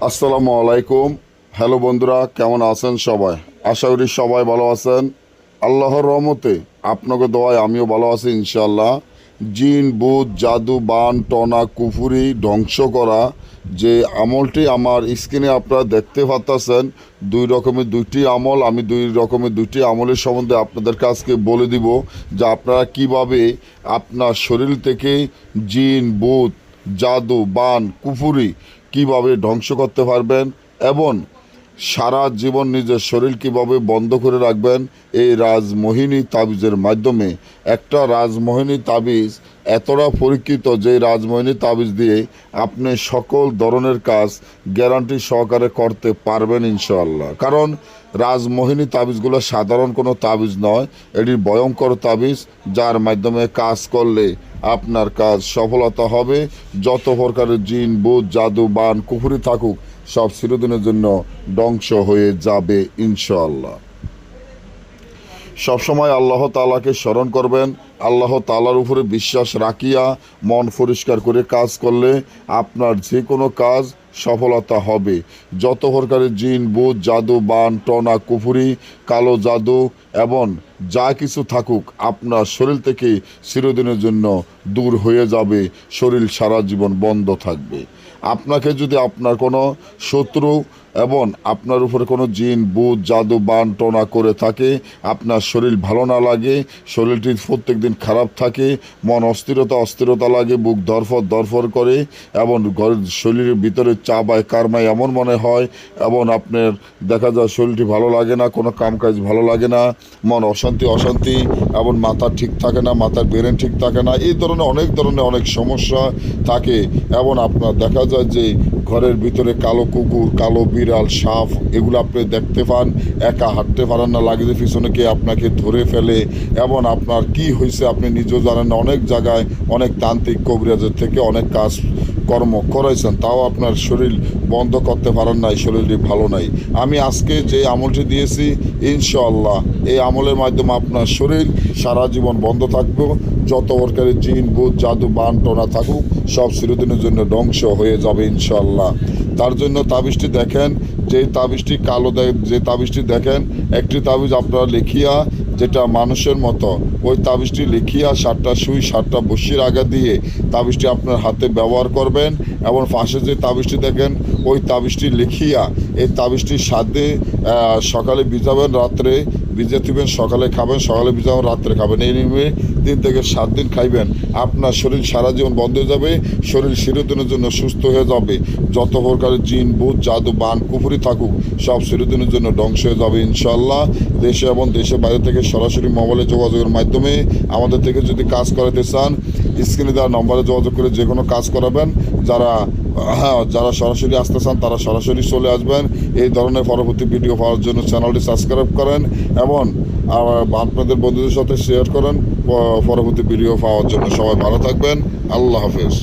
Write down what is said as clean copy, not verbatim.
আসসালামু আলাইকুম। হ্যালো বন্ধুরা, কেমন আছেন সবাই? আশা করি সবাই ভালো আছেন। আল্লাহর রহমতে আপনাকে দোয়ায় আমিও ভালো আছি ইনশাল্লাহ। জিন, ভূত, জাদু, বান, টনা, কুফুরি ধ্বংস করা যে আমলটি আমার স্ক্রিনে আপনারা দেখতে পাচ্ছেন, দুইটি আমল। আমি দুইটি আমলের সম্বন্ধে আপনাদেরকে আজকে বলে দিব যে আপনারা কিভাবে আপনার শরীর থেকে জিন, ভূত, জাদু, বান, কুফুরি কিভাবে ধ্বংস করতে পারবেন এবং সারা জীবন নিজের শরীর কিভাবে বন্ধ করে রাখবেন এই রাজমোহিনী তাবিজের মাধ্যমে। একটা রাজমোহিনী তাবিজ এতটা পরীক্ষিত যে রাজমোহিনী তাবিজ দিয়ে আপনি সকল ধরনের কাজ গ্যারান্টি সহকারে করতে পারবেন ইনশাআল্লাহ। কারণ রাজমোহিনী তাবিজগুলো সাধারণ কোনো তাবিজ নয়, এটি ভয়ঙ্কর তাবিজ যার মাধ্যমে কাজ করলে আপনার কাজ সফলতা হবে। যত প্রকারের জিন, ভূত, জাদু, বান, কুফুরি থাকুক সব চিরদিনের জন্য ধ্বংস হয়ে যাবে ইনশাআল্লাহ। সবসময় আল্লাহ তাআলাকে স্মরণ করবেন। আল্লাহ তাআলার উপরে বিশ্বাস রাখিয়া মন পরিষ্কার করে কাজ করলে আপনার যে কোনো কাজ সফলতা হবে। যত প্রকারের জিন, ভূত, জাদু, বান, টনা, কুফুরি, কালো জাদু এবং যা কিছু থাকুক আপনার শরীর থেকে চিরদিনের জন্য দূর হয়ে যাবে। শরীর সারা জীবন বন্ধ থাকবে। আপনাকে যদি আপনার কোনো শত্রু এবং আপনার উপরে কোনো জিন, ভূত, জাদু, বান, টনা করে থাকে, আপনার শরীর ভালো না লাগে, শরীরটি প্রত্যেক দিন খারাপ থাকে, মন অস্থিরতা লাগে, বুক ধরফর করে এবং শরীরের ভিতরে চাবায় কারমায় এমন মনে হয় এবং আপনার দেখা যায় শরীরটি ভালো লাগে না, কোনো কাজ ভালো লাগে না, মন অশান্তি এবং মাথা ঠিক থাকে না, মাথার ব্রেন ঠিক থাকে না, এই ধরনের অনেক সমস্যা থাকে। এবং আপনার দেখা যায় যে ঘরের ভিতরে কালো কুকুর, কালো বিড়াল, সাপ এগুলো আপনি দেখতে পান, একা হাঁটতে পারেন না, লাগে যে পিছনে কে আপনাকে ধরে ফেলে এবং আপনার কি হয়েছে আপনি নিজেও জানেন না। অনেক জায়গায় অনেক তান্ত্রিক কবিরাজের থেকে অনেক কাজ কর্ম করাইছেন, তাও আপনার শরীর বন্ধ করতে পারেন নাই, শরীরটি ভালো নাই। আমি আজকে যে আমলটি দিয়েছি ইনশাআল্লাহ এই আমলের মাধ্যমে আপনার শরীর সারা জীবন বন্ধ থাকবে। যত প্রকারের জিন, ভূত, জাদু, বান, টনা থাকুক সব চিরদিনের জন্য ধ্বংস হয়ে যাবে ইনশাআল্লাহ। তার জন্য তাবিজটি দেখেন, যে তাবিজটি দেখেন, একটি তাবিজ আপনারা লিখিয়া, যেটা মানুষের মতো ওই তাবিজটি লিখিয়া 7টা সুই 7টা বসির আগা দিয়ে তাবিজটি আপনার হাতে ব্যবহার করবেন এবং পাশে যে তাবিজটি দেখেন ওই তাবিজটি লিখিয়া এই তাবিজটির সাথে সকালে ভিজাবেন, রাত্রে ভিজে থিবেন, সকালে খাবেন, সকালে ভিজাবেন, রাত্রে খাবেন। এই নিয়মে 3 থেকে 7 দিন খাইবেন। আপনার শরীর সারা জীবন বন্ধ হয়ে যাবে, শরীর চিরদিনের জন্য সুস্থ হয়ে যাবে। যত প্রকারের জিন, ভূত, জাদু, বান, কুফুরি থাকুক সব চিরদিনের জন্য ধ্বংস হয়ে যাবে ইনশাআল্লাহ। দেশে এবং দেশের বাইরে থেকে সরাসরি মোবাইলে যোগাযোগের মাধ্যমে আমাদের থেকে যদি কাজ করাতে চান স্ক্রিনে দেওয়া নম্বরে যোগাযোগ করে যে কোনো কাজ করাবেন। যারা সরাসরি আসতে চান তারা সরাসরি চলে আসবেন। এই ধরনের পরবর্তী ভিডিও পাওয়ার জন্য চ্যানেলটি সাবস্ক্রাইব করেন এবং আপনাদের বন্ধুদের সাথে শেয়ার করেন পরবর্তী ভিডিও পাওয়ার জন্য। সবাই ভালো থাকবেন। আল্লাহ হাফেজ।